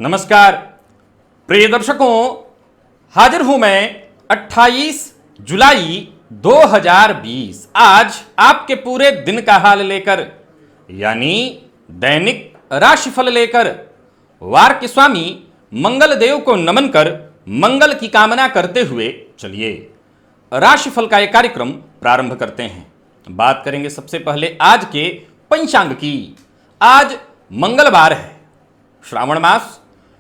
नमस्कार प्रिय दर्शकों, हाजिर हूं मैं 28 जुलाई 2020 आज आपके पूरे दिन का हाल लेकर, यानी दैनिक राशिफल लेकर। वार के स्वामी मंगल देव को नमन कर मंगल की कामना करते हुए चलिए राशिफल का एक कार्यक्रम प्रारंभ करते हैं। बात करेंगे सबसे पहले आज के पंचांग की। आज मंगलवार है, श्रावण मास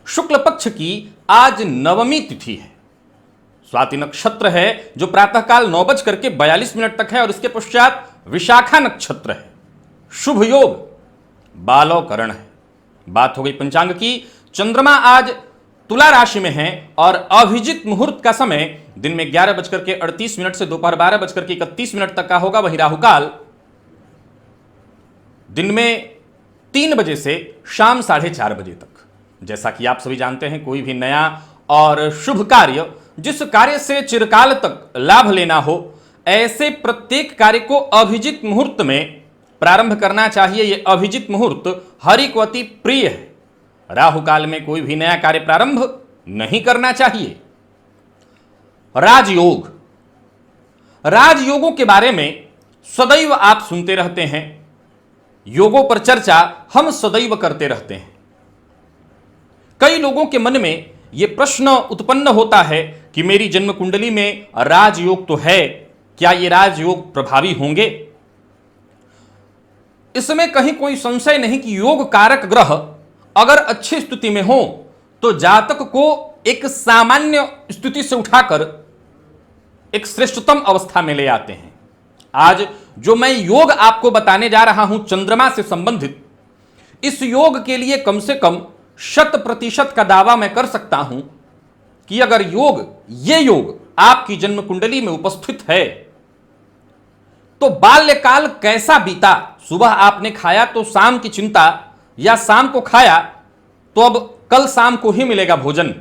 शुक्ल पक्ष की आज नवमी तिथि है। स्वाति नक्षत्र है जो प्रातःकाल 9:42 तक है और इसके पश्चात विशाखा नक्षत्र है। शुभ योग बालवकरण है। बात हो गई पंचांग की। चंद्रमा आज तुला राशि में है और अभिजित मुहूर्त का समय दिन में 11:38 से दोपहर 12:31 तक का होगा। वहीं राहुकाल दिन में 3 बजे से शाम 4:30 बजे तक। जैसा कि आप सभी जानते हैं, कोई भी नया और शुभ कार्य, जिस कार्य से चिरकाल तक लाभ लेना हो, ऐसे प्रत्येक कार्य को अभिजित मुहूर्त में प्रारंभ करना चाहिए। यह अभिजित मुहूर्त हरि को अति प्रिय है। राहुकाल में कोई भी नया कार्य प्रारंभ नहीं करना चाहिए। राजयोग, राजयोगों के बारे में सदैव आप सुनते रहते हैं। योगों पर चर्चा हम सदैव करते रहते हैं। कई लोगों के मन में यह प्रश्न उत्पन्न होता है कि मेरी जन्म कुंडली में राजयोग तो है, क्या ये राजयोग प्रभावी होंगे? इसमें कहीं कोई संशय नहीं कि योग कारक ग्रह अगर अच्छी स्थिति में हो तो जातक को एक सामान्य स्थिति से उठाकर एक श्रेष्ठतम अवस्था में ले आते हैं। आज जो मैं योग आपको बताने जा रहा हूं चंद्रमा से संबंधित, इस योग के लिए कम से कम 100% का दावा मैं कर सकता हूं कि अगर ये योग आपकी जन्म कुंडली में उपस्थित है तो बाल्यकाल कैसा बीता, सुबह आपने खाया तो शाम की चिंता, या शाम को खाया तो अब कल शाम को ही मिलेगा भोजन,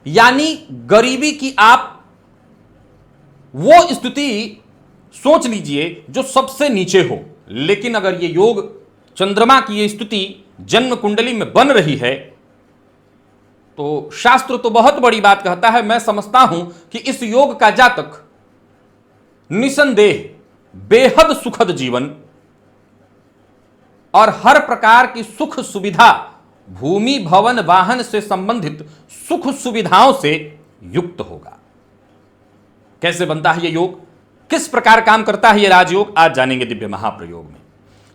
यानी गरीबी की आप वो स्थिति सोच लीजिए जो सबसे नीचे हो। लेकिन अगर ये योग चंद्रमा की ये स्थिति जन्म कुंडली में बन रही है तो शास्त्र तो बहुत बड़ी बात कहता है। मैं समझता हूं कि इस योग का जातक निसंदेह बेहद सुखद जीवन और हर प्रकार की सुख सुविधा, भूमि भवन वाहन से संबंधित सुख सुविधाओं से युक्त होगा। कैसे बनता है यह योग, किस प्रकार काम करता है यह राजयोग, आज जानेंगे दिव्य महाप्रयोग में।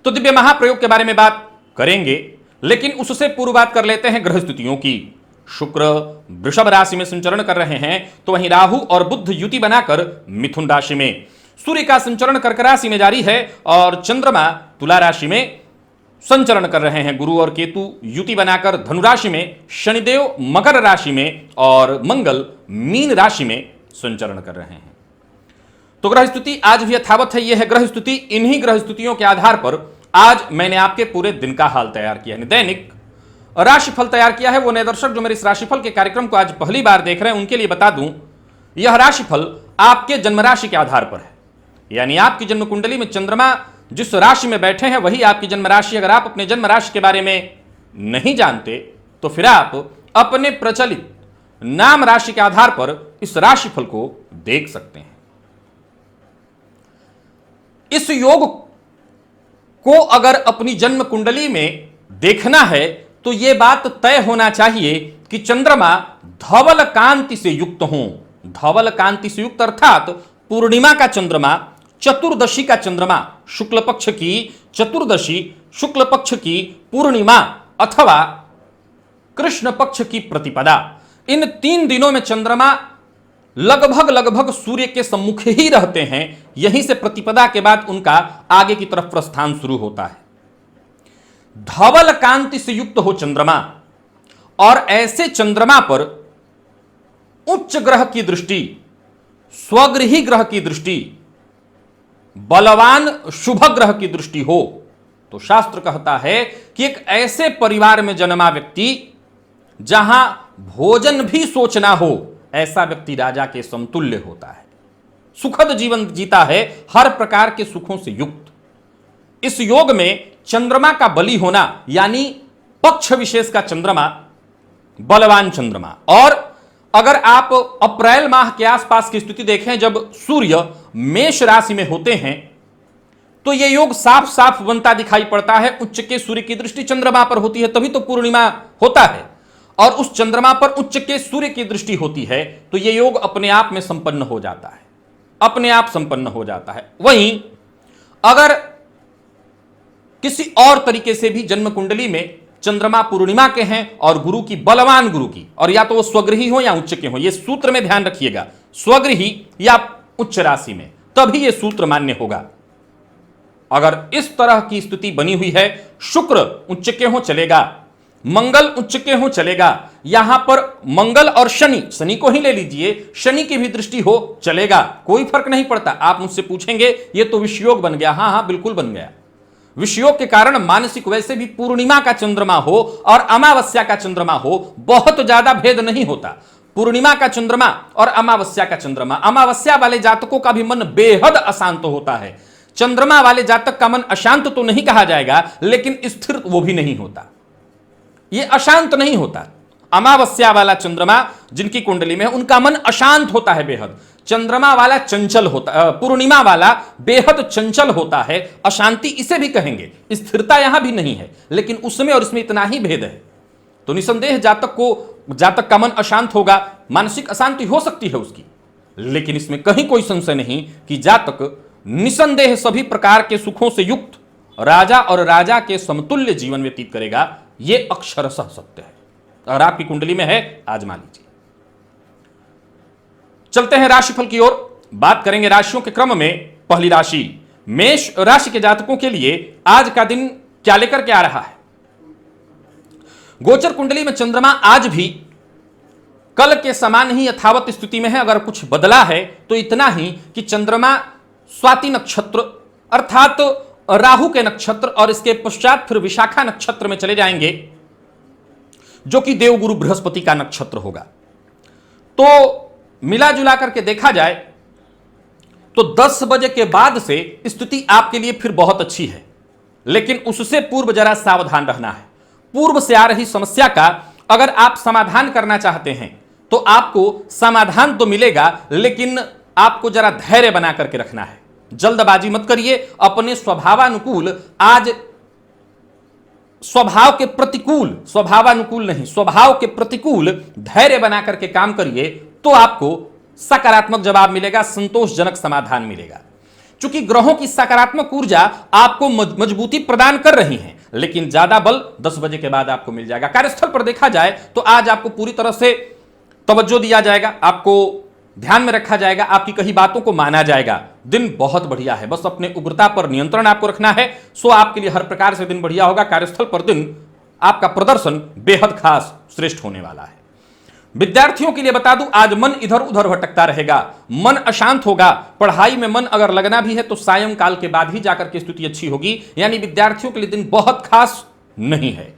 तो दिव्य महाप्रयोग के बारे में बात करेंगे, लेकिन उससे पूर्व बात कर लेते हैं ग्रह स्थितियों की। शुक्र वृषभ राशि में संचरण कर रहे हैं, तो वहीं राहु और बुध युति बनाकर मिथुन राशि में, सूर्य का संचरण कर्क राशि में जारी है और चंद्रमा तुला राशि में संचरण कर रहे हैं। गुरु और केतु युति बनाकर धनु राशि में, शनिदेव मकर राशि में और मंगल मीन राशि में संचरण कर रहे हैं। तो ग्रह स्थिति आज भी यथावत है। यह है ग्रह स्थिति। इन्हीं ग्रह स्थितियों के आधार पर आज मैंने आपके पूरे दिन का हाल तैयार किया है, दैनिक राशिफल तैयार किया है। वो नए दर्शक जो मेरे इस राशिफल के कार्यक्रम को आज पहली बार देख रहे हैं, उनके लिए बता दूं, यह राशिफल आपके जन्म राशि के आधार पर है। यानी आपकी जन्म कुंडली में चंद्रमा जिस राशि में बैठे हैं वही आपकी जन्म राशि। अगर आप अपने जन्म राशि के बारे में नहीं जानते तो फिर आप अपने प्रचलित नाम राशि के आधार पर इस राशिफल को देख सकते हैं। इस योग को अगर अपनी जन्म कुंडली में देखना है तो यह बात तय होना चाहिए कि चंद्रमा धवल कांति से युक्त हों। धवल कांति से युक्त अर्थात पूर्णिमा का चंद्रमा, चतुर्दशी का चंद्रमा, शुक्ल पक्ष की चतुर्दशी, शुक्ल पक्ष की पूर्णिमा अथवा कृष्ण पक्ष की प्रतिपदा, इन 3 दिनों में चंद्रमा लगभग सूर्य के सम्मुख ही रहते हैं। यहीं से प्रतिपदा के बाद उनका आगे की तरफ प्रस्थान शुरू होता है। धवल कांति से युक्त हो चंद्रमा, और ऐसे चंद्रमा पर उच्च ग्रह की दृष्टि, स्वगृही ग्रह की दृष्टि, बलवान शुभ ग्रह की दृष्टि हो तो शास्त्र कहता है कि एक ऐसे परिवार में जन्मा व्यक्ति जहां भोजन भी सोचना हो, ऐसा व्यक्ति राजा के समतुल्य होता है। सुखद जीवन जीता है, हर प्रकार के सुखों से युक्त। इस योग में चंद्रमा का बली होना, यानी पक्ष विशेष का चंद्रमा बलवान चंद्रमा। और अगर आप अप्रैल माह के आसपास की स्थिति देखें, जब सूर्य मेष राशि में होते हैं, तो यह योग साफ साफ बनता दिखाई पड़ता है। उच्च के सूर्य की दृष्टि चंद्रमा पर होती है, तभी तो पूर्णिमा होता है, और उस चंद्रमा पर उच्च के सूर्य की दृष्टि होती है, तो यह योग अपने आप में संपन्न हो जाता है, अपने आप संपन्न हो जाता है। वहीं अगर किसी और तरीके से भी जन्म कुंडली में चंद्रमा पूर्णिमा के हैं और गुरु की, बलवान गुरु की, और या तो वो स्वगृही हो या उच्च के हो, यह सूत्र में ध्यान रखिएगा, स्वगृही या उच्च राशि में, तभी यह सूत्र मान्य होगा। अगर इस तरह की स्थिति बनी हुई है, शुक्र उच्च के हो चलेगा, मंगल उच्च के हो चलेगा, यहां पर मंगल और शनि, शनि को ही ले लीजिए, शनि की भी दृष्टि हो चलेगा, कोई फर्क नहीं पड़ता। आप मुझसे पूछेंगे ये तो विषयोग बन गया, हां हां बिल्कुल बन गया। विषयोग के कारण मानसिक, वैसे भी पूर्णिमा का चंद्रमा हो और अमावस्या का चंद्रमा हो, बहुत ज्यादा भेद नहीं होता। पूर्णिमा का चंद्रमा और अमावस्या का चंद्रमा, अमावस्या वाले जातकों का भी मन बेहद अशांत होता है। चंद्रमा वाले जातक का मन अशांत तो नहीं कहा जाएगा, लेकिन स्थिर वो भी नहीं होता, ये अशांत नहीं होता। अमावस्या वाला चंद्रमा जिनकी कुंडली में है, उनका मन अशांत होता है बेहद। चंद्रमा वाला चंचल होता, पूर्णिमा वाला बेहद चंचल होता है, अशांति इसे भी कहेंगे, स्थिरता यहां भी नहीं है, लेकिन उसमें और इसमें इतना ही भेद है। तो निसंदेह जातक का मन अशांत होगा, मानसिक अशांति हो सकती है उसकी, लेकिन इसमें कहीं कोई संशय नहीं कि जातक निसंदेह सभी प्रकार के सुखों से युक्त राजा और राजा के समतुल्य जीवन व्यतीत करेगा। यह अक्षरशः सत्य है। अगर आपकी कुंडली में है, आजमा लीजिए। चलते हैं राशिफल की ओर, बात करेंगे राशियों के क्रम में। पहली राशि मेष राशि के जातकों के लिए आज का दिन क्या लेकर के आ रहा है। गोचर कुंडली में चंद्रमा आज भी कल के समान ही यथावत स्थिति में है। अगर कुछ बदला है तो इतना ही कि चंद्रमा स्वाति नक्षत्र अर्थात राहु के नक्षत्र और इसके पश्चात फिर विशाखा नक्षत्र में चले जाएंगे, जो कि देवगुरु बृहस्पति का नक्षत्र होगा। तो मिला जुला करके देखा जाए तो 10 बजे के बाद से स्थिति आपके लिए फिर बहुत अच्छी है, लेकिन उससे पूर्व जरा सावधान रहना है। पूर्व से आ रही समस्या का अगर आप समाधान करना चाहते हैं तो आपको समाधान तो मिलेगा, लेकिन आपको जरा धैर्य बना करके रखना है। जल्दबाजी मत करिए, अपने स्वभावानुकूल, आज स्वभाव के प्रतिकूल धैर्य बना करके काम करिए, तो आपको सकारात्मक जवाब मिलेगा, संतोषजनक समाधान मिलेगा। चूंकि ग्रहों की सकारात्मक ऊर्जा आपको मजबूती प्रदान कर रही है, लेकिन ज्यादा बल 10 बजे के बाद आपको मिल जाएगा। कार्यस्थल पर देखा जाए तो आज आपको पूरी तरह से तवज्जो दिया जाएगा, आपको ध्यान में रखा जाएगा, आपकी कही बातों को माना जाएगा। दिन बहुत बढ़िया है, बस अपने उग्रता पर नियंत्रण आपको रखना है, सो आपके लिए हर प्रकार से दिन बढ़िया होगा। कार्यस्थल पर दिन आपका प्रदर्शन बेहद खास श्रेष्ठ होने वाला है। विद्यार्थियों के लिए बता दूं, आज मन इधर उधर भटकता रहेगा, मन अशांत होगा। पढ़ाई में मन अगर लगना भी है तो सायंकाल के बाद ही जाकर के स्थिति अच्छी होगी, यानी विद्यार्थियों के लिए दिन बहुत खास नहीं है।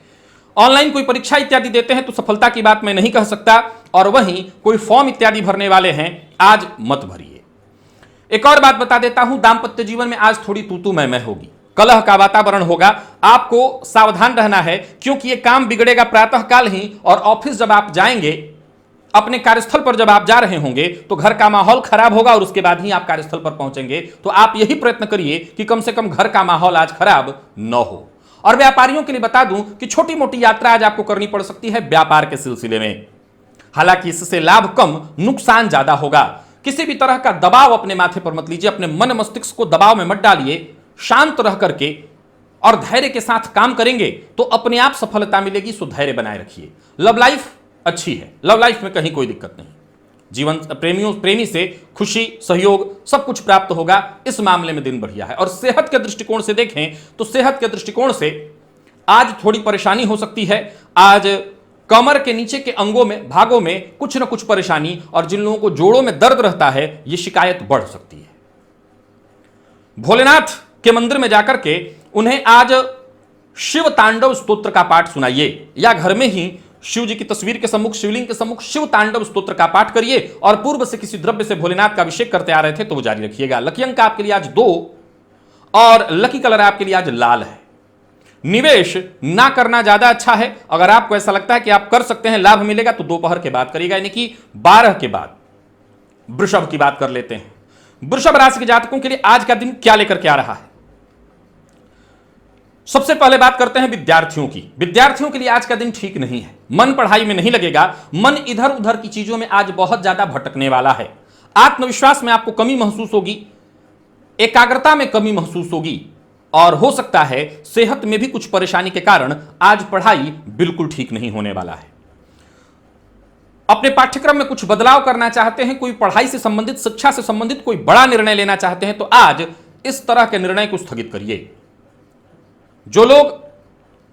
ऑनलाइन कोई परीक्षा इत्यादि देते हैं तो सफलता की बात मैं नहीं कह सकता, और वहीं कोई फॉर्म इत्यादि भरने वाले हैं, आज मत भरिए। एक और बात बता देता हूं, दाम्पत्य जीवन में आज थोड़ी तू मैं होगी, कलह का वातावरण होगा, आपको सावधान रहना है, क्योंकि यह काम बिगड़ेगा प्रातःकाल ही, और ऑफिस जब आप जाएंगे, अपने कार्यस्थल पर जब आप जा रहे होंगे, तो घर का माहौल खराब होगा और उसके बाद ही आप कार्यस्थल पर पहुंचेंगे। तो आप यही प्रयत्न करिए कि कम से कम घर का माहौल आज खराब न हो। और व्यापारियों के लिए बता दूं कि छोटी मोटी यात्रा आज आपको करनी पड़ सकती है व्यापार के सिलसिले में, हालांकि इससे लाभ कम, नुकसान ज्यादा होगा। किसी भी तरह का दबाव अपने माथे पर मत लीजिए, अपने मन मस्तिष्क को दबाव में मत डालिए, शांत रह करके और धैर्य के साथ काम करेंगे तो अपने आप सफलता मिलेगी। सो धैर्य बनाए रखिए। लव लाइफ अच्छी है, लव लाइफ में कहीं कोई दिक्कत नहीं, जीवन प्रेमी से खुशी, सहयोग सब कुछ प्राप्त होगा। इस मामले में दिन बढ़िया है। और सेहत के दृष्टिकोण से देखें तो सेहत के दृष्टिकोण से आज थोड़ी परेशानी हो सकती है। आज कमर के नीचे के अंगों में, भागों में कुछ न कुछ परेशानी, और जिन लोगों को जोड़ों में दर्द रहता है, यह शिकायत बढ़ सकती है। भोलेनाथ के मंदिर में जाकर के उन्हें आज शिव तांडव स्तोत्र का पाठ सुनाइए, या घर में ही शिव जी की तस्वीर के सम्मुख, शिवलिंग के सम्मुख शिव तांडव स्तोत्र का पाठ करिए। और पूर्व से किसी द्रव्य से भोलेनाथ का अभिषेक करते आ रहे थे तो वो जारी रखिएगा। लकी अंक आपके लिए आज 2 और लकी कलर आपके लिए आज लाल है। निवेश ना करना ज्यादा अच्छा है। अगर आपको ऐसा लगता है कि आप कर सकते हैं, लाभ मिलेगा, तो दोपहर के बाद करिएगा, यानी कि 12 के बाद। वृषभ की बात कर लेते हैं। वृषभ राशि के जातकों के लिए आज का दिन क्या लेकर के आ रहा है? सबसे पहले बात करते हैं विद्यार्थियों की। विद्यार्थियों के लिए आज का दिन ठीक नहीं है। मन पढ़ाई में नहीं लगेगा, मन इधर उधर की चीजों में आज बहुत ज्यादा भटकने वाला है। आत्मविश्वास में आपको कमी महसूस होगी, एकाग्रता में कमी महसूस होगी, और हो सकता है सेहत में भी कुछ परेशानी के कारण आज पढ़ाई बिल्कुल ठीक नहीं होने वाला है। अपने पाठ्यक्रम में कुछ बदलाव करना चाहते हैं, कोई पढ़ाई से संबंधित, शिक्षा से संबंधित कोई बड़ा निर्णय लेना चाहते हैं, तो आज इस तरह के निर्णय को स्थगित करिए। जो लोग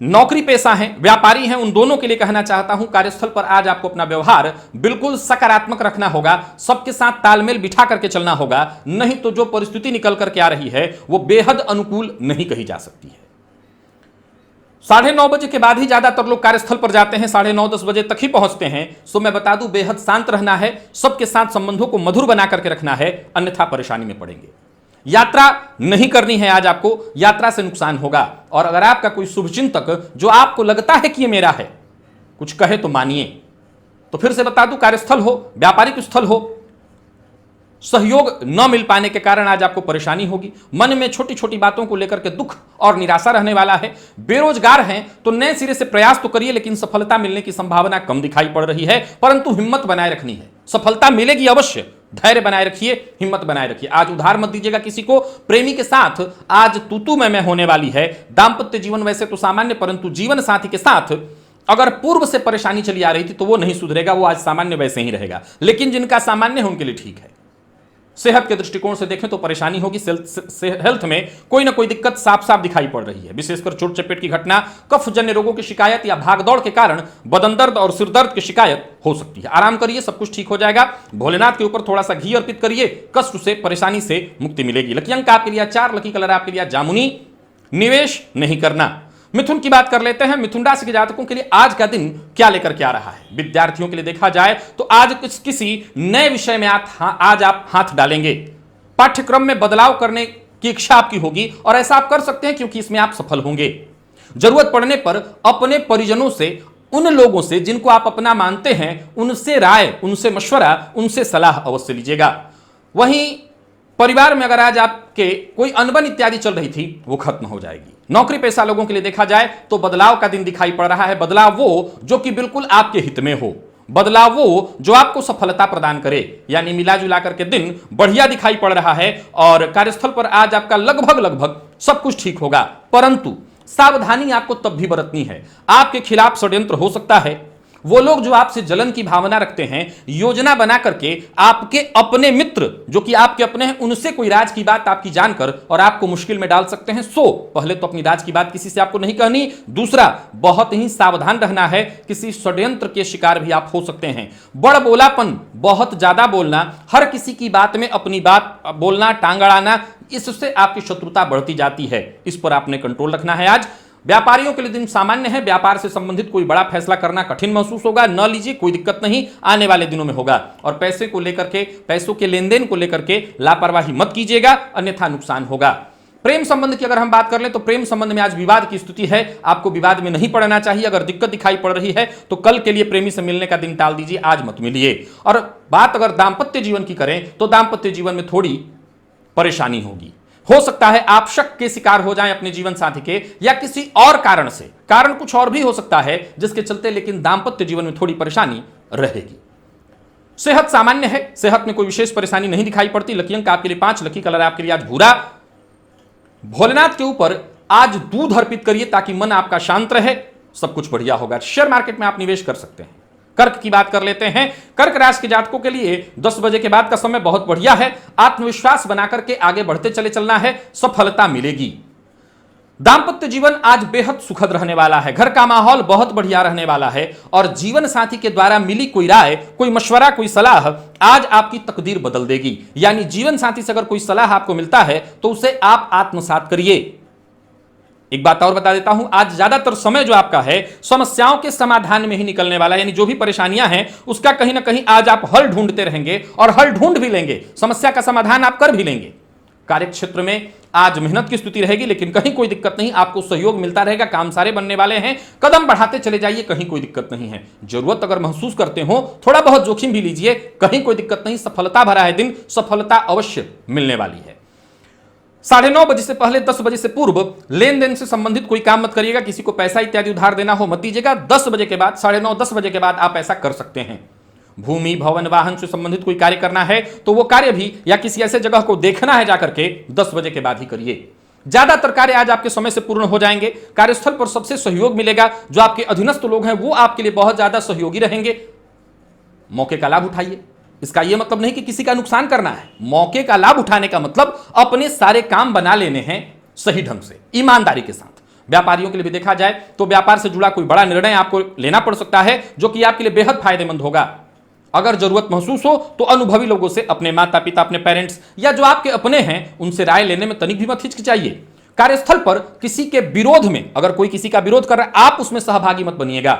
नौकरी पेशा हैं, व्यापारी हैं, उन दोनों के लिए कहना चाहता हूं, कार्यस्थल पर आज आपको अपना व्यवहार बिल्कुल सकारात्मक रखना होगा, सबके साथ तालमेल बिठा करके चलना होगा, नहीं तो जो परिस्थिति निकल करके आ रही है वो बेहद अनुकूल नहीं कही जा सकती है। 9:30 बजे के बाद ही ज्यादातर लोग कार्यस्थल पर जाते हैं, 9:30-10 बजे तक ही पहुंचते हैं। सो मैं बता दूं, बेहद शांत रहना है, सबके साथ संबंधों को मधुर बना करके रखना है, अन्यथा परेशानी में पड़ेंगे। यात्रा नहीं करनी है आज आपको, यात्रा से नुकसान होगा। और अगर आपका कोई शुभचिंतक जो आपको लगता है कि ये मेरा है, कुछ कहे तो मानिए। तो फिर से बता दूं, कार्यस्थल हो, व्यापारिक स्थल हो, सहयोग न मिल पाने के कारण आज आपको परेशानी होगी। मन में छोटी छोटी बातों को लेकर के दुख और निराशा रहने वाला है। बेरोजगार हैं तो नए सिरे से प्रयास तो करिए, लेकिन सफलता मिलने की संभावना कम दिखाई पड़ रही है, परंतु हिम्मत बनाए रखनी है। सफलता मिलेगी अवश्य, धैर्य बनाए रखिए, हिम्मत बनाए रखिए। आज उधार मत दीजिएगा किसी को। प्रेमी के साथ आज तू मैं होने वाली है। दाम्पत्य जीवन वैसे तो सामान्य, परंतु जीवन साथी के साथ अगर पूर्व से परेशानी चली आ रही थी तो वो नहीं सुधरेगा, वो आज सामान्य वैसे ही रहेगा। लेकिन जिनका सामान्य है उनके लिए ठीक है। सेहत के दृष्टिकोण से देखें तो परेशानी होगी, हेल्थ में कोई ना कोई दिक्कत साफ साफ दिखाई पड़ रही है, विशेषकर चोट चपेट की घटना, कफजन्य रोगों की शिकायत या भागदौड़ के कारण बदन दर्द और सिर दर्द की शिकायत हो सकती है। आराम करिए, सब कुछ ठीक हो जाएगा। भोलेनाथ के ऊपर थोड़ा सा घी अर्पित करिए, कष्ट से, परेशानी से मुक्ति मिलेगी। लकी अंक आपके लिए 4, लकी कलर आपके लिए जामुनी। निवेश नहीं करना। मिथुन की बात कर लेते हैं। मिथुन राशि के जातकों के लिए आज का दिन क्या लेकर के आ रहा है? विद्यार्थियों के लिए देखा जाए तो आज किसी नए विषय में आज आप हाथ डालेंगे। पाठ्यक्रम में बदलाव करने की इच्छा आपकी होगी और ऐसा आप कर सकते हैं क्योंकि इसमें आप सफल होंगे। जरूरत पड़ने पर अपने परिजनों से, उन लोगों से जिनको आप अपना मानते हैं, उनसे राय, उनसे मशवरा, उनसे सलाह अवश्य लीजिएगा। वहीं परिवार में अगर आज आपके कोई अनबन इत्यादि चल रही थी वो खत्म हो जाएगी। नौकरी पेशा लोगों के लिए देखा जाए तो बदलाव का दिन दिखाई पड़ रहा है। बदलाव वो जो कि बिल्कुल आपके हित में हो, बदलाव वो जो आपको सफलता प्रदान करे, यानी मिला जुला करके दिन बढ़िया दिखाई पड़ रहा है। और कार्यस्थल पर आज आपका लगभग सब कुछ ठीक होगा, परंतु सावधानी आपको तब भी बरतनी है। आपके खिलाफ षड्यंत्र हो सकता है। वो लोग जो आपसे जलन की भावना रखते हैं, योजना बना करके आपके अपने मित्र जो कि आपके अपने हैं, उनसे कोई राज की बात आपकी जानकर और आपको मुश्किल में डाल सकते हैं। सो पहले तो अपनी राज की बात किसी से आपको नहीं कहनी। दूसरा, बहुत ही सावधान रहना है, किसी षड्यंत्र के शिकार भी आप हो सकते हैं। बड़ बोलापन, बहुत ज्यादा बोलना, हर किसी की बात में अपनी बात बोलना, टांग अड़ाना, इससे आपकी शत्रुता बढ़ती जाती है। इस पर आपने कंट्रोल रखना है। आज व्यापारियों के लिए दिन सामान्य है। व्यापार से संबंधित कोई बड़ा फैसला करना कठिन महसूस होगा, न लीजिए, कोई दिक्कत नहीं, आने वाले दिनों में होगा। और पैसे को लेकर के, पैसों के लेन देन को लेकर के लापरवाही मत कीजिएगा, अन्यथा नुकसान होगा। प्रेम संबंध की अगर हम बात कर लें तो प्रेम संबंध में आज विवाद की स्थिति है। आपको विवाद में नहीं पड़ना चाहिए। अगर दिक्कत दिखाई पड़ रही है तो कल के लिए प्रेमी से मिलने का दिन टाल दीजिए, आज मत मिलिए। और बात अगर दाम्पत्य जीवन की करें तो दाम्पत्य जीवन में थोड़ी परेशानी होगी। हो सकता है आप शक के शिकार हो जाएं अपने जीवन साथी के, या किसी और कारण से, कारण कुछ और भी हो सकता है जिसके चलते, लेकिन दाम्पत्य जीवन में थोड़ी परेशानी रहेगी। सेहत सामान्य है, सेहत में कोई विशेष परेशानी नहीं दिखाई पड़ती। लकी अंक आपके लिए 5, लकी कलर आपके लिए आज भूरा। भोलेनाथ के ऊपर आज दूध अर्पित करिए ताकि मन आपका शांत रहे, सब कुछ बढ़िया होगा। शेयर मार्केट में आप निवेश कर सकते हैं। कर्क की बात कर लेते हैं। कर्क राशि के जातकों के लिए 10 बजे के बाद का समय बहुत बढ़िया है। आत्मविश्वास बनाकर के आगे बढ़ते चले चलना है, सफलता मिलेगी। दाम्पत्य जीवन आज बेहद सुखद रहने वाला है। घर का माहौल बहुत बढ़िया रहने वाला है और जीवन साथी के द्वारा मिली कोई राय, कोई मशवरा, कोई सलाह आज आपकी तकदीर बदल देगी। यानी जीवन साथी से अगर कोई सलाह आपको मिलता है तो उसे आप आत्मसात करिए। एक बात और बता देता हूं, आज ज्यादातर समय जो आपका है समस्याओं के समाधान में ही निकलने वाला है। यानी जो भी परेशानियां हैं उसका कहीं ना कहीं आज आप हल ढूंढते रहेंगे और हल ढूंढ भी लेंगे, समस्या का समाधान आप कर भी लेंगे। कार्य क्षेत्र में आज मेहनत की स्थिति रहेगी, लेकिन कहीं कोई दिक्कत नहीं, आपको सहयोग मिलता रहेगा, काम सारे बनने वाले हैं, कदम बढ़ाते चले जाइए, कहीं कोई दिक्कत नहीं है। जरूरत अगर महसूस करते हो थोड़ा बहुत जोखिम भी लीजिए, कहीं कोई दिक्कत नहीं, सफलता भरा है दिन, सफलता अवश्य मिलने वाली है। 9:30 बजे से पहले 10 बजे से पूर्व लेन देन से संबंधित कोई काम मत करिएगा, किसी को पैसा इत्यादि उधार देना हो मत दीजिएगा। 10 बजे के बाद 9:30 10 बजे के बाद आप ऐसा कर सकते हैं। भूमि भवन वाहन से संबंधित कोई कार्य करना है तो वो कार्य भी या किसी ऐसे जगह को देखना है जाकर के 10 बजे के बाद ही करिए। ज्यादातर कार्य आज आपके समय से पूर्ण हो जाएंगे। कार्यस्थल पर सबसे सहयोग मिलेगा, जो आपके अधीनस्थ लोग हैं वो आपके लिए बहुत ज्यादा सहयोगी रहेंगे। मौके का लाभ उठाइए। इसका यह मतलब नहीं कि किसी का नुकसान करना है, मौके का लाभ उठाने का मतलब अपने सारे काम बना लेने हैं सही ढंग से, ईमानदारी के साथ। व्यापारियों के लिए भी देखा जाए तो व्यापार से जुड़ा कोई बड़ा निर्णय आपको लेना पड़ सकता है, जो कि आपके लिए बेहद फायदेमंद होगा। अगर जरूरत महसूस हो तो अनुभवी लोगों से, अपने माता पिता, अपने पेरेंट्स या जो आपके अपने हैं, उनसे राय लेने में तनिक भी मत हिचकिचाइए। कार्यस्थल पर किसी के विरोध में अगर कोई किसी का विरोध कर रहा है, आप उसमें सहभागी मत बनिएगा।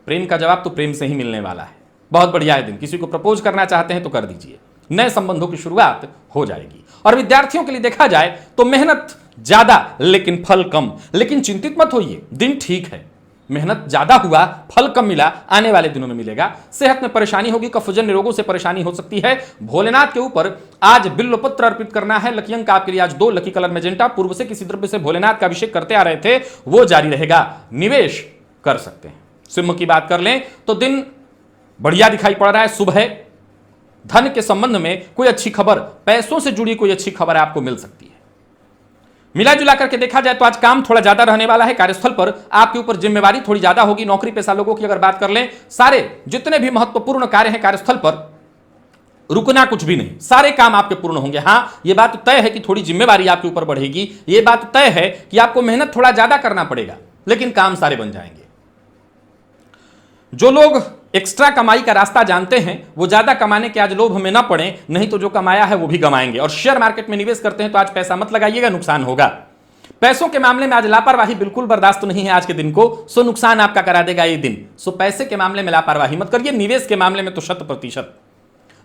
प्रेम का जवाब तो प्रेम से ही मिलने वाला है। बहुत बढ़िया है दिन, किसी को प्रपोज करना चाहते हैं तो कर दीजिए, नए संबंधों की शुरुआत हो जाएगी। और विद्यार्थियों के लिए देखा जाए तो मेहनत ज्यादा लेकिन फल कम, लेकिन चिंतित मत होइए, दिन ठीक है। मेहनत ज्यादा हुआ, फल कम मिला, आने वाले दिनों में मिलेगा। सेहत में परेशानी होगी, कफजन्य रोगों से परेशानी हो सकती है। भोलेनाथ के ऊपर आज बिल्वपत्र अर्पित करना है। लकी अंक आपके लिए आज 2, लकी कलर मैजेंटा। पूर्व से किसी द्रव्य से भोलेनाथ का अभिषेक करते आ रहे थे, वो जारी रहेगा, निवेश कर सकते हैं। सिंह की बात कर लें तो दिन बढ़िया दिखाई पड़ रहा है, शुभ है। धन के संबंध में कोई अच्छी खबर, पैसों से जुड़ी कोई अच्छी खबर आपको मिल सकती है। मिला जुला करके देखा जाए तो आज काम थोड़ा ज्यादा रहने वाला है। कार्यस्थल पर आपके ऊपर जिम्मेवारी थोड़ी ज्यादा होगी। नौकरी पेशा लोगों की अगर बात कर लें, सारे जितने भी महत्वपूर्ण कार्य हैं कार्यस्थल पर, रुकना कुछ भी नहीं, सारे काम आपके पूर्ण होंगे। हां, यह बात तय है कि थोड़ी जिम्मेवारी आपके ऊपर बढ़ेगी, यह बात तय है कि आपको मेहनत थोड़ा ज्यादा करना पड़ेगा, लेकिन काम सारे बन जाएंगे। जो लोग एक्स्ट्रा कमाई का रास्ता जानते हैं वो ज्यादा कमाने के आज लोभ में ना पड़े, नहीं तो जो कमाया है वो भी कमाएंगे। और शेयर मार्केट में निवेश करते हैं तो आज पैसा मत लगाइएगा, नुकसान होगा। पैसों के मामले में आज लापरवाही बिल्कुल बर्दाश्त नहीं है आज के दिन को, सो नुकसान आपका करा देगा ये दिन। सो पैसे के मामले में लापरवाही मत करिए, निवेश के मामले में तो 100%।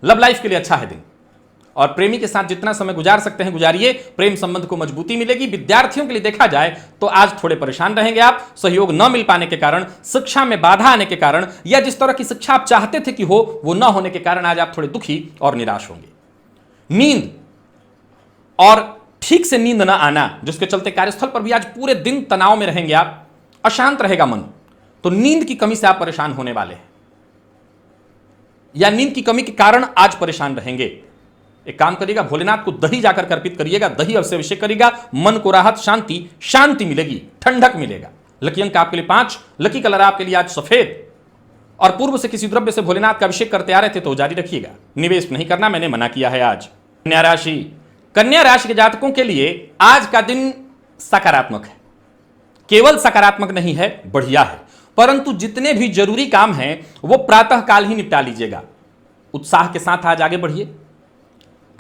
लव लाइफ के लिए अच्छा है दिन, और प्रेमी के साथ जितना समय गुजार सकते हैं गुजारिए, प्रेम संबंध को मजबूती मिलेगी। विद्यार्थियों के लिए देखा जाए तो आज थोड़े परेशान रहेंगे आप, सहयोग न मिल पाने के कारण, शिक्षा में बाधा आने के कारण, या जिस तरह की शिक्षा आप चाहते थे कि हो वो न होने के कारण आज आप थोड़े दुखी और निराश होंगे। नींद और ठीक से नींद न आना, जिसके चलते कार्यस्थल पर भी आज पूरे दिन तनाव में रहेंगे आप, अशांत रहेगा मन, तो नींद की कमी से आप परेशान होने वाले हैं, या नींद की कमी के कारण आज परेशान रहेंगे। एक काम करिएगा, भोलेनाथ को दही जाकर अर्पित करिएगा, दही अवश्य अभिषेक करिएगा, मन को राहत, शांति मिलेगी, ठंडक मिलेगा। लकी अंक आपके लिए 5, लकी कलर आपके लिए आज सफेद। और पूर्व से किसी द्रव्य से भोलेनाथ का अभिषेक करते आ रहे थे तो जारी रखिएगा, निवेश नहीं करना, मैंने मना किया है आज। कन्या राशि, कन्या राशि के जातकों के लिए आज का दिन सकारात्मक है। केवल सकारात्मक नहीं है, बढ़िया है, परंतु जितने भी जरूरी काम हैं वो प्रातः काल ही निपटा लीजिएगा। उत्साह के साथ आज आगे बढ़िए।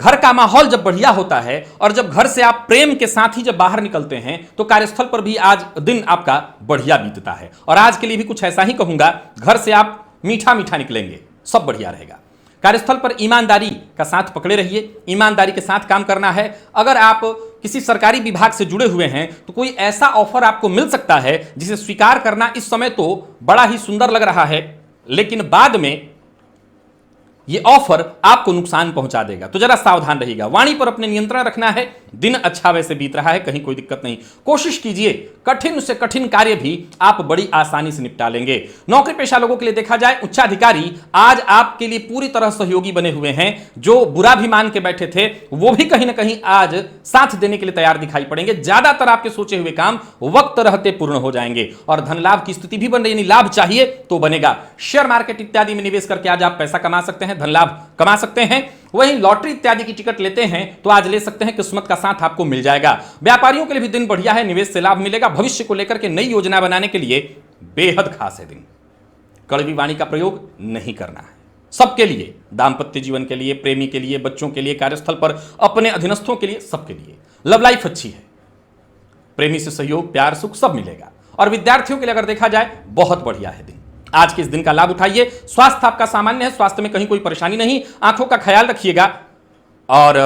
घर का माहौल जब बढ़िया होता है और जब घर से आप प्रेम के साथ ही जब बाहर निकलते हैं तो कार्यस्थल पर भी आज दिन आपका बढ़िया बीतता है। और आज के लिए भी कुछ ऐसा ही कहूंगा, घर से आप मीठा मीठा निकलेंगे, सब बढ़िया रहेगा। कार्यस्थल पर ईमानदारी का साथ पकड़े रहिए, ईमानदारी के साथ काम करना है। अगर आप किसी सरकारी विभाग से जुड़े हुए हैं तो कोई ऐसा ऑफर आपको मिल सकता है जिसे स्वीकार करना इस समय तो बड़ा ही सुंदर लग रहा है, लेकिन बाद में यह ऑफर आपको नुकसान पहुंचा देगा, तो जरा सावधान रहिएगा। वाणी पर अपने नियंत्रण रखना है। दिन अच्छा वैसे बीत रहा है, कहीं कोई दिक्कत नहीं। कोशिश कीजिए, कठिन से कठिन कार्य भी आप बड़ी आसानी से निपटा लेंगे। नौकरी पेशा लोगों के लिए देखा जाए, उच्चाधिकारी आज आपके लिए पूरी तरह सहयोगी बने हुए हैं। जो बुरा भी मान के बैठे थे वो भी कहीं ना कहीं आज साथ देने के लिए तैयार दिखाई पड़ेंगे। ज्यादातर आपके सोचे हुए काम वक्त रहते पूर्ण हो जाएंगे और धन लाभ की स्थिति भी बन रही, यानी लाभ चाहिए तो बनेगा। शेयर मार्केट इत्यादि में निवेश करके आज आप पैसा कमा सकते हैं, धन लाभ कमा सकते हैं। वहीं लॉटरी इत्यादि की टिकट लेते हैं तो आज ले सकते हैं, किस्मत का साथ आपको मिल जाएगा। व्यापारियों के लिए भी दिन बढ़िया है, निवेश से लाभ मिलेगा। भविष्य को लेकर के नई योजना बनाने के लिए बेहद खास है दिन। कड़वी वाणी का प्रयोग नहीं करना है, सबके लिए, दाम्पत्य जीवन के लिए, प्रेमी के लिए, बच्चों के लिए, कार्यस्थल पर अपने अधीनस्थों के लिए, सबके लिए। लव लाइफ अच्छी है, प्रेमी से सहयोग, प्यार, सुख सब मिलेगा। और विद्यार्थियों के लिए अगर देखा जाए बहुत बढ़िया है दिन। आज के इस दिन का लाभ उठाइए। स्वास्थ्य आपका सामान्य है, स्वास्थ्य में कहीं कोई परेशानी नहीं। आंखों का ख्याल रखिएगा और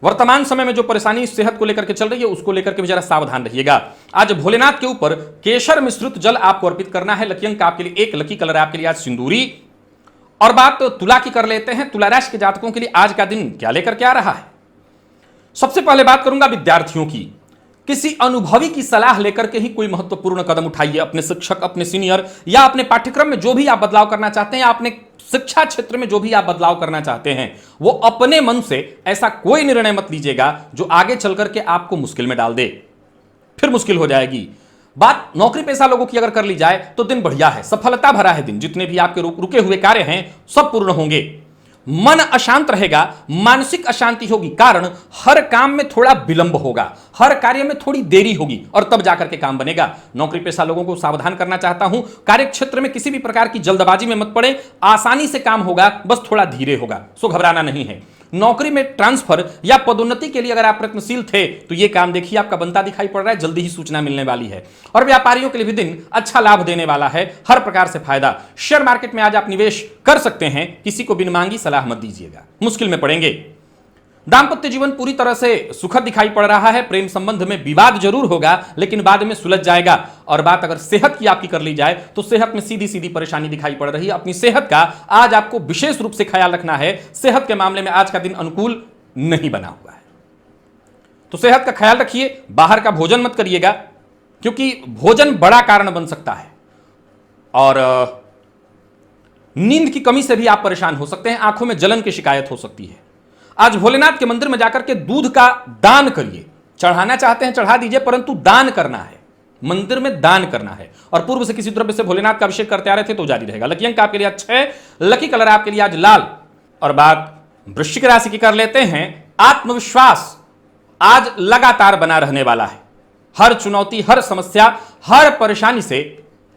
वर्तमान समय में जो परेशानी सेहत को लेकर के चल रही है उसको लेकर के भी जरा सावधान रहिएगा। आज भोलेनाथ के ऊपर केशर मिश्रित जल आपको अर्पित करना है। लकी अंक आपके लिए 1, लकी कलर आपके लिए आज सिंदूरी। और बात तुला की कर लेते हैं। तुला राशि के जातकों के लिए आज का दिन क्या लेकर के आ रहा है। सबसे पहले बात करूंगा विद्यार्थियों की। किसी अनुभवी की सलाह लेकर के ही कोई महत्वपूर्ण कदम उठाइए। अपने शिक्षक, अपने सीनियर या अपने पाठ्यक्रम में जो भी आप बदलाव करना चाहते हैं या अपने शिक्षा क्षेत्र में जो भी आप बदलाव करना चाहते हैं, वो अपने मन से ऐसा कोई निर्णय मत लीजिएगा जो आगे चल करके आपको मुश्किल में डाल दे, फिर मुश्किल हो जाएगी। बात नौकरी पेशा लोगों की अगर कर ली जाए तो दिन बढ़िया है, सफलता भरा है दिन। जितने भी आपके रुके हुए कार्य हैं सब पूर्ण होंगे। मन अशांत रहेगा, मानसिक अशांति होगी, कारण हर काम में थोड़ा विलंब होगा, हर कार्य में थोड़ी देरी होगी और तब जाकर के काम बनेगा। नौकरी पेशा लोगों को सावधान करना चाहता हूं, कार्य क्षेत्र में किसी भी प्रकार की जल्दबाजी में मत पड़े, आसानी से काम होगा, बस थोड़ा धीरे होगा, सो घबराना नहीं है। नौकरी में ट्रांसफर या पदोन्नति के लिए अगर आप प्रयत्नशील थे तो यह काम देखिए आपका बनता दिखाई पड़ रहा है, जल्दी ही सूचना मिलने वाली है। और व्यापारियों के लिए भी दिन अच्छा लाभ देने वाला है, हर प्रकार से फायदा। शेयर मार्केट में आज आप निवेश कर सकते हैं, किसी को बिन मांगी सलाह मत दीजिएगा, मुश्किल में पड़ेंगे। दांपत्य जीवन पूरी तरह से सुखद दिखाई पड़ रहा है। प्रेम संबंध में विवाद जरूर होगा लेकिन बाद में सुलझ जाएगा। और बात अगर सेहत की आपकी कर ली जाए तो सेहत में सीधी सीधी परेशानी दिखाई पड़ रही है। अपनी सेहत का आज आपको विशेष रूप से ख्याल रखना है। सेहत के मामले में आज का दिन अनुकूल नहीं बना हुआ है, तो सेहत का ख्याल रखिए। बाहर का भोजन मत करिएगा क्योंकि भोजन बड़ा कारण बन सकता है। और नींद की कमी से भी आप परेशान हो सकते हैं, आंखों में जलन की शिकायत हो सकती है। आज भोलेनाथ के मंदिर में जाकर के दूध का दान करिए। चढ़ाना चाहते हैं चढ़ा दीजिए, परंतु दान करना है, मंदिर में दान करना है। और पूर्व से किसी द्रव्य से भोलेनाथ का अभिषेक करते आ रहे थे तो जारी रहेगा। लकी अंक आपके लिए 6, लकी कलर आपके लिए आज लाल। और बात वृश्चिक राशि की कर लेते हैं। आत्मविश्वास आज लगातार बना रहने वाला है। हर चुनौती, हर समस्या, हर परेशानी से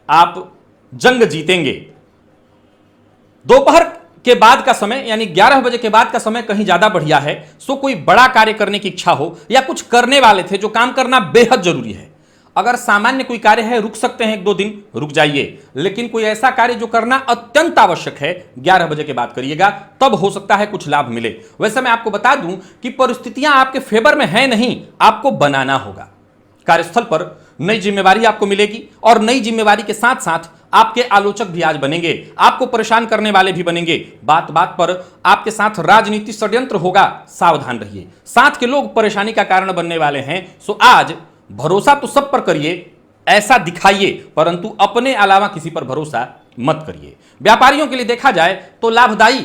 आप जंग जीतेंगे। दोपहर के बाद का समय यानी 11 बजे के बाद का समय कहीं ज्यादा बढ़िया है। सो कोई बड़ा कार्य करने की इच्छा हो या कुछ करने वाले थे जो काम करना बेहद जरूरी है, अगर सामान्य कोई कार्य है रुक सकते हैं, 1-2 दिन रुक जाइए। लेकिन कोई ऐसा कार्य जो करना अत्यंत आवश्यक है 11 बजे के बाद करिएगा, तब हो सकता है कुछ लाभ मिले। वैसे मैं आपको बता दूं कि परिस्थितियां आपके फेवर में है नहीं, आपको बनाना होगा। कार्यस्थल पर नई जिम्मेवारी आपको मिलेगी और नई जिम्मेवारी के साथ साथ आपके आलोचक भी आज बनेंगे, आपको परेशान करने वाले भी बनेंगे। बात बात पर आपके साथ राजनीति षड्यंत्र होगा, सावधान रहिए। साथ के लोग परेशानी का कारण बनने वाले हैं। सो आज भरोसा तो सब पर करिए, ऐसा दिखाइए, परंतु अपने अलावा किसी पर भरोसा मत करिए। व्यापारियों के लिए देखा जाए तो लाभदायी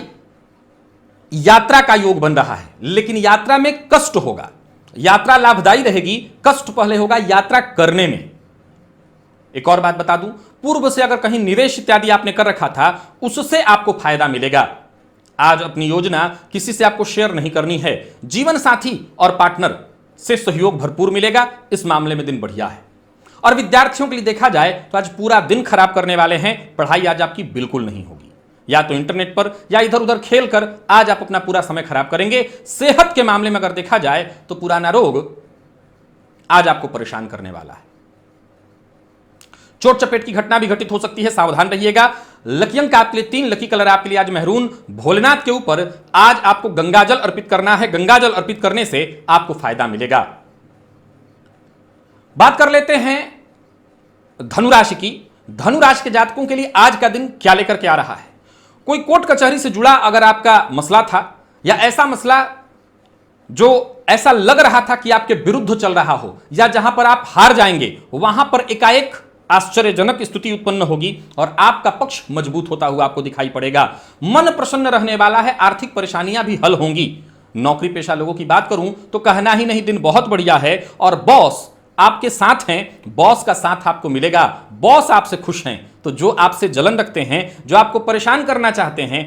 यात्रा का योग बन रहा है, लेकिन यात्रा में कष्ट होगा। यात्रा लाभदायी रहेगी, कष्ट पहले होगा यात्रा करने में। एक और बात बता दूं, पूर्व से अगर कहीं निवेश इत्यादि आपने कर रखा था उससे आपको फायदा मिलेगा। आज अपनी योजना किसी से आपको शेयर नहीं करनी है। जीवन साथी और पार्टनर से सहयोग भरपूर मिलेगा, इस मामले में दिन बढ़िया है। और विद्यार्थियों के लिए देखा जाए तो आज पूरा दिन खराब करने वाले हैं। पढ़ाई आज आपकी बिल्कुल नहीं होगी, या तो इंटरनेट पर या इधर उधर खेल कर आज आप अपना पूरा समय खराब करेंगे। सेहत के मामले में अगर देखा जाए तो पुराना रोग आज आपको परेशान करने वाला है। चोट चपेट की घटना भी घटित हो सकती है, सावधान रहिएगा। लकी अंक आपके लिए 3, लकी कलर आपके लिए आज मेहरून। भोलेनाथ के ऊपर आज आपको गंगाजल अर्पित करना है, गंगाजल अर्पित करने से आपको फायदा मिलेगा। बात कर लेते हैं धनुराशि की। धनुराशि के जातकों के लिए आज का दिन क्या लेकर के आ रहा है। कोई कोर्ट कचहरी से जुड़ा अगर आपका मसला था या ऐसा मसला जो ऐसा लग रहा था कि आपके विरुद्ध चल रहा हो या जहां पर आप हार जाएंगे, वहां पर एकाएक आश्चर्यजनक स्थिति उत्पन्न होगी और आपका पक्ष मजबूत होता हुआ आपको दिखाई पड़ेगा। मन प्रसन्न रहने वाला है, आर्थिक परेशानियां भी हल होंगी। नौकरी पेशा लोगों की बात करूं तो कहना ही नहीं, दिन बहुत बढ़िया है। और बॉस आपके साथ हैं, बॉस का साथ आपको मिलेगा, बॉस आपसे खुश हैं। तो जो आपसे जलन रखते हैं, जो आपको परेशान करना चाहते हैं,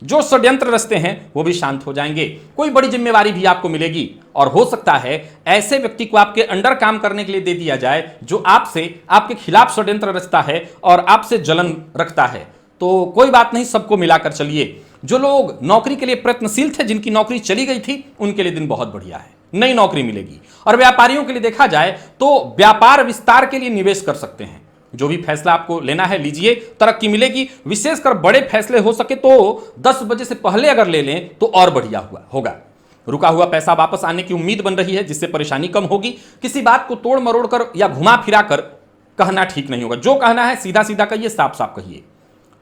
जो षड्यंत्र रचते हैं, वो भी शांत हो जाएंगे। कोई बड़ी जिम्मेवारी भी आपको मिलेगी और हो सकता है ऐसे व्यक्ति को आपके अंडर काम करने के लिए दे दिया जाए जो आपके खिलाफ षड्यंत्र रचता है और आपसे जलन रखता है। तो कोई बात नहीं, सबको मिलाकर चलिए। जो लोग नौकरी के लिए प्रयत्नशील थे, जिनकी नौकरी चली गई थी, उनके लिए दिन बहुत बढ़िया है, नई नौकरी मिलेगी। और व्यापारियों के लिए देखा जाए तो व्यापार विस्तार के लिए निवेश कर सकते हैं। जो भी फैसला आपको लेना है लीजिए, तरक्की मिलेगी। विशेषकर बड़े फैसले हो सके तो 10 बजे से पहले अगर ले लें तो और बढ़िया होगा। रुका हुआ पैसा वापस आने की उम्मीद बन रही है, जिससे परेशानी कम होगी। किसी बात को तोड़ मरोड़ कर या घुमा फिरा कर कहना ठीक नहीं होगा। जो कहना है सीधा सीधा कहिए, साफ साफ कहिए।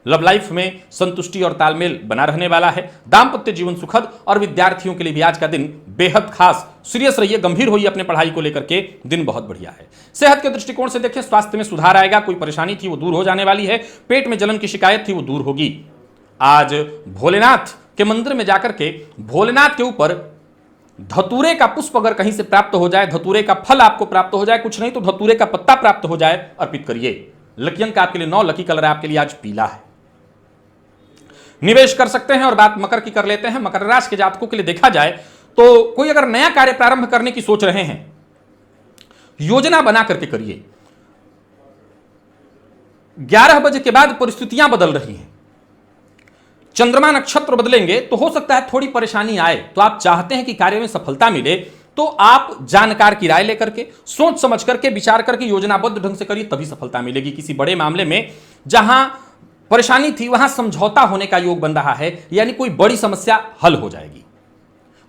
लव लाइफ में संतुष्टि और तालमेल बना रहने वाला है। दाम्पत्य जीवन सुखद, और विद्यार्थियों के लिए भी आज का दिन बेहद खास। सीरियस रहिए, गंभीर होइए अपने पढ़ाई को लेकर के, दिन बहुत बढ़िया है। सेहत के दृष्टिकोण से देखें, स्वास्थ्य में सुधार आएगा। कोई परेशानी थी वो दूर हो जाने वाली है। पेट में जलन की शिकायत थी वो दूर होगी। आज भोलेनाथ के मंदिर में जाकर के भोलेनाथ के ऊपर धतूरे का पुष्प अगर कहीं से प्राप्त हो जाए, धतूरे का फल आपको प्राप्त हो जाए, कुछ नहीं तो धतूरे का पत्ता प्राप्त हो जाए, अर्पित करिए। लकी अंक आपके लिए 9, लकी कलर आपके लिए आज पीला है। निवेश कर सकते हैं। और बात मकर की कर लेते हैं। मकर राशि के जातकों के लिए देखा जाए तो कोई अगर नया कार्य प्रारंभ करने की सोच रहे हैं, योजना बना करके करिए। 11 बजे के बाद परिस्थितियां बदल रही हैं, चंद्रमा नक्षत्र बदलेंगे तो हो सकता है थोड़ी परेशानी आए। तो आप चाहते हैं कि कार्य में सफलता मिले, तो आप जानकार की राय लेकर के, सोच समझ करके, विचार करके, योजनाबद्ध ढंग से करिए, तभी सफलता मिलेगी। किसी बड़े मामले में जहां परेशानी थी वहां समझौता होने का योग बन रहा है, यानी कोई बड़ी समस्या हल हो जाएगी।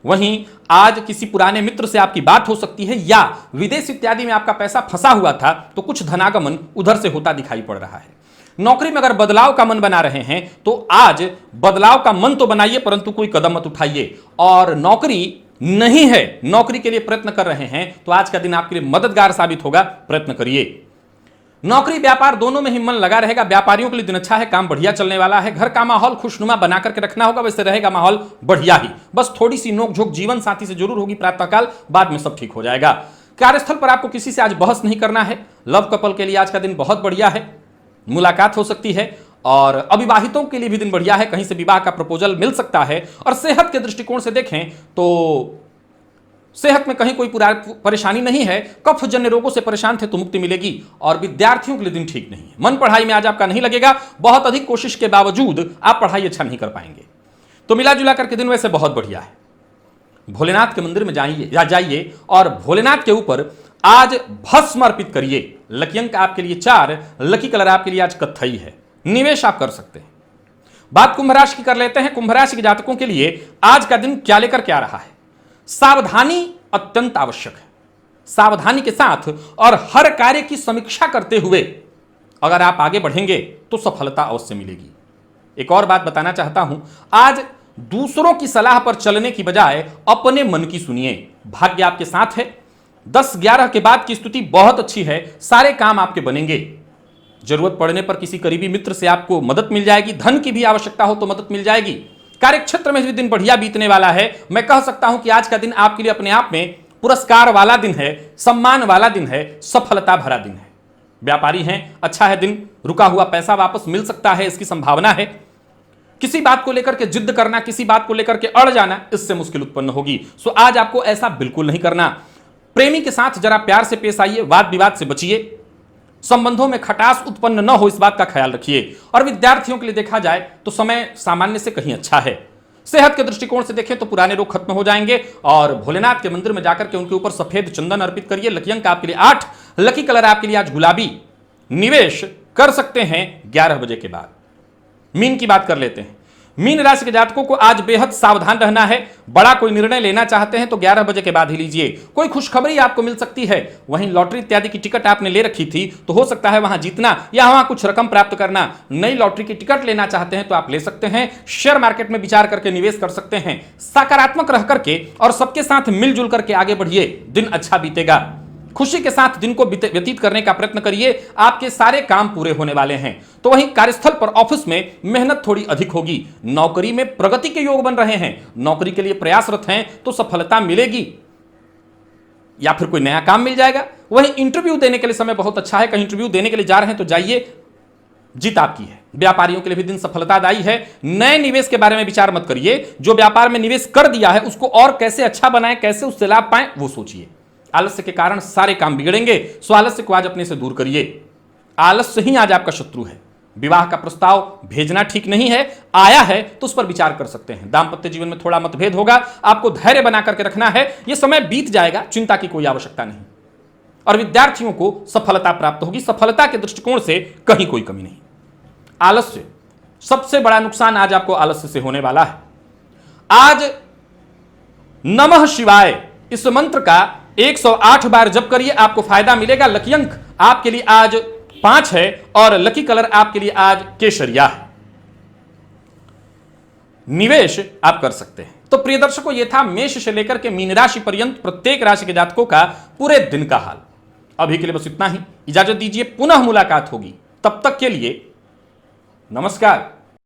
वहीं आज किसी पुराने मित्र से आपकी बात हो सकती है, या विदेश इत्यादि में आपका पैसा फंसा हुआ था तो कुछ धनागमन उधर से होता दिखाई पड़ रहा है। नौकरी में अगर बदलाव का मन बना रहे हैं तो आज बदलाव का मन तो बनाइए, परंतु कोई कदम मत उठाइए। और नौकरी नहीं है, नौकरी के लिए प्रयत्न कर रहे हैं, तो आज का दिन आपके लिए मददगार साबित होगा, प्रयत्न करिए। नौकरी व्यापार दोनों में ही मन लगा रहेगा। व्यापारियों के लिए दिन अच्छा है, काम बढ़िया चलने वाला है। घर का माहौल खुशनुमा बना करके रखना होगा, वैसे रहेगा माहौल बढ़िया ही। बस थोड़ी सी नोकझोंक जीवन साथी से जरूर होगी प्रातःकाल, बाद में सब ठीक हो जाएगा। कार्यस्थल पर आपको किसी से आज बहस नहीं करना है। लव कपल के लिए आज का दिन बहुत बढ़िया है, मुलाकात हो सकती है। और अविवाहितों के लिए भी दिन बढ़िया है, कहीं से विवाह का प्रपोजल मिल सकता है। और सेहत के दृष्टिकोण से देखें तो सेहत में कहीं कोई परेशानी नहीं है। कफ जन्य रोगों से परेशान थे तो मुक्ति मिलेगी। और विद्यार्थियों के लिए दिन ठीक नहीं है, मन पढ़ाई में आज आपका नहीं लगेगा। बहुत अधिक कोशिश के बावजूद आप पढ़ाई अच्छा नहीं कर पाएंगे। तो मिला जुला करके दिन वैसे बहुत बढ़िया है। भोलेनाथ के मंदिर में जाइए और भोलेनाथ के ऊपर आज भस्म अर्पित करिए। लकी अंक आपके लिए 4, लकी कलर आपके लिए आज कत्थई है। निवेश आप कर सकते हैं। बात कुंभ राशि की कर लेते हैं। कुंभ राशि के जातकों के लिए आज का दिन क्या लेकर के आ रहा है? सावधानी अत्यंत आवश्यक है। सावधानी के साथ और हर कार्य की समीक्षा करते हुए अगर आप आगे बढ़ेंगे तो सफलता अवश्य मिलेगी। एक और बात बताना चाहता हूं, आज दूसरों की सलाह पर चलने की बजाय अपने मन की सुनिए। भाग्य आपके साथ है। 10-11 के बाद की स्थिति बहुत अच्छी है, सारे काम आपके बनेंगे। जरूरत पड़ने पर किसी करीबी मित्र से आपको मदद मिल जाएगी। धन की भी आवश्यकता हो तो मदद मिल जाएगी। कार्यक्षेत्र में भी दिन बढ़िया बीतने वाला है। मैं कह सकता हूं कि आज का दिन आपके लिए अपने आप में पुरस्कार वाला दिन है, सम्मान वाला दिन है, सफलता भरा दिन है। व्यापारी हैं, अच्छा है दिन। रुका हुआ पैसा वापस मिल सकता है, इसकी संभावना है। किसी बात को लेकर के जिद करना, किसी बात को लेकर के अड़ जाना, इससे मुश्किल उत्पन्न होगी। सो आज आपको ऐसा बिल्कुल नहीं करना। प्रेमी के साथ जरा प्यार से पेश आइए, वाद विवाद से बचिए। संबंधों में खटास उत्पन्न न हो, इस बात का ख्याल रखिए। और विद्यार्थियों के लिए देखा जाए तो समय सामान्य से कहीं अच्छा है। सेहत के दृष्टिकोण से देखें तो पुराने रोग खत्म हो जाएंगे। और भोलेनाथ के मंदिर में जाकर के उनके ऊपर सफेद चंदन अर्पित करिए। लकी अंक आपके लिए 8, लकी कलर आपके लिए आज गुलाबी। निवेश कर सकते हैं 11 बजे के बाद। मीन की बात कर लेते हैं। मीन राशि के जातकों को आज बेहद सावधान रहना है। बड़ा कोई निर्णय लेना चाहते हैं तो 11 बजे के बाद ही लीजिए। कोई खुशखबरी आपको मिल सकती है। वहीं लॉटरी इत्यादि की टिकट आपने ले रखी थी तो हो सकता है वहां जीतना या वहां कुछ रकम प्राप्त करना। नई लॉटरी की टिकट लेना चाहते हैं तो आप ले सकते हैं। शेयर मार्केट में विचार करके निवेश कर सकते हैं। सकारात्मक रह करके और सबके साथ मिलजुल करके आगे बढ़िए, दिन अच्छा बीतेगा। खुशी के साथ दिन को व्यतीत करने का प्रयत्न करिए, आपके सारे काम पूरे होने वाले हैं। तो वहीं कार्यस्थल पर, ऑफिस में मेहनत थोड़ी अधिक होगी। नौकरी में प्रगति के योग बन रहे हैं। नौकरी के लिए प्रयासरत हैं तो सफलता मिलेगी या फिर कोई नया काम मिल जाएगा। वहीं इंटरव्यू देने के लिए समय बहुत अच्छा है। कहीं इंटरव्यू देने के लिए जा रहे हैं तो जाइए, जीत आपकी है। व्यापारियों के लिए भी दिन सफलतादायी है। नए निवेश के बारे में विचार मत करिए। जो व्यापार में निवेश कर दिया है उसको और कैसे अच्छा बनाएं, कैसे उससे लाभ पाएं, वो सोचिए। आलस्य के कारण सारे काम बिगड़ेंगे, सो आलस्य को आज अपने से दूर करिए। आलस्य ही आज आपका शत्रु है। विवाह का प्रस्ताव भेजना ठीक नहीं है, आया है तो उस पर विचार कर सकते हैं। दाम्पत्य जीवन में थोड़ा मतभेद होगा, आपको धैर्य बना करके रखना है। यह समय बीत जाएगा, चिंता की कोई आवश्यकता नहीं। और विद्यार्थियों को सफलता प्राप्त होगी। सफलता के दृष्टिकोण से कहीं कोई कमी नहीं। आलस्य, सबसे बड़ा नुकसान आज आपको आलस्य से होने वाला है। आज नमः शिवाय इस मंत्र का 108 बार जप करिए, आपको फायदा मिलेगा। लकी अंक आपके लिए आज 5 है और लकी कलर आपके लिए आज केसरिया है। निवेश आप कर सकते हैं। तो प्रिय दर्शकों, यह था मेष से लेकर के मीन राशि पर्यंत प्रत्येक राशि के जातकों का पूरे दिन का हाल। अभी के लिए बस इतना ही, इजाजत दीजिए, पुनः मुलाकात होगी। तब तक के लिए नमस्कार।